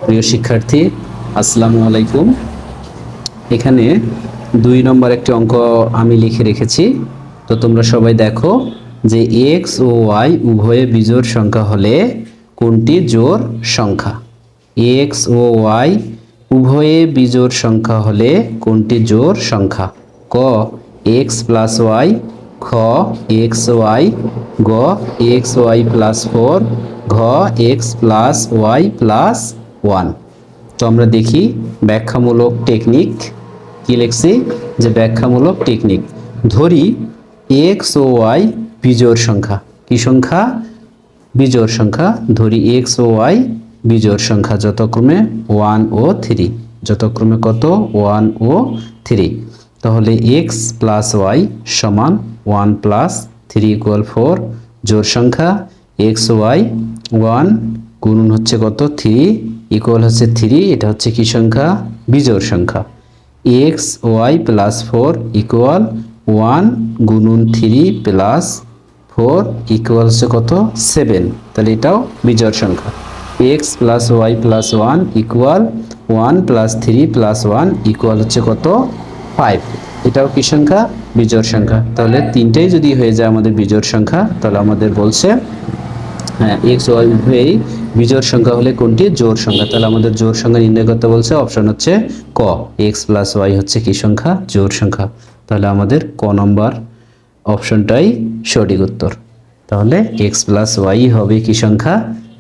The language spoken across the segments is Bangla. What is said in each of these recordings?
প্রিয় শিক্ষার্থী, আসসালামু আলাইকুম। এখানে 2 নম্বর একটি অঙ্ক আমি লিখে রেখেছি। তো তোমরা সবাই দেখো যে x ও y উভয়ে বিজোড় সংখ্যা হলে কোনটি জোড় সংখ্যা। x ও y উভয়ে বিজোড় সংখ্যা হলে কোনটি জোড় সংখ্যা। ক x প্লাস y, খ x y, গ x y প্লাস 4, ঘ x প্লাস y প্লাস 1। তো আমরা দেখি ব্যাখ্যামূলক টেকনিক কি লিখছি, যে ব্যাখ্যামূলক টেকনিক। ধরি x ও y বিজোড় সংখ্যা। কি সংখ্যা? বিজোড় সংখ্যা। ধরি x ও y বিজোড় সংখ্যা, যথাক্রমে 1 ও 3। যথাক্রমে কত? 1 ও 3। তাহলে x প্লাস y সমান 1 প্লাস 3 ইকুয়াল 4। জোড় সংখ্যা x y 1 গুণন হচ্ছে কত? 3 ইকুয়াল হচ্ছে 3। এটা হচ্ছে কি সংখ্যা? বিজোড় সংখ্যা। x y প্লাস 4 ইকুয়াল 1 গুণন 3 প্লাস 4 ইকুয়াল হচ্ছে কত? 7। তাহলে এটাও বিজোড় সংখ্যা। x plus y plus 1 equal 1 plus 3 plus 1 equal হচ্ছে কত? 5। এটাও কি সংখ্যা? বিজোড় সংখ্যা। তাহলে তিনটাই যদি হয়ে যায় আমাদের বিজোড় সংখ্যা, তাহলে আমাদের বলছে হ্যাঁ এক্স ওয়াই উভয়ই বিজোড় সংখ্যা হলে কোনটি জোড় সংখ্যা। তাহলে আমাদের জোড় সংখ্যা নির্ণয় করতে বলছে, অপশন হচ্ছে ক, এক্স প্লাস ওয়াই হচ্ছে কি সংখ্যা? জোড় সংখ্যা। তাহলে আমাদের ক নম্বর অপশনটাই সঠিক উত্তর। তাহলে এক্স প্লাস ওয়াই হবে কি সংখ্যা?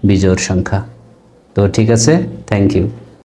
বিজোড় সংখ্যা। তো ঠিক আছে, থ্যাংক ইউ।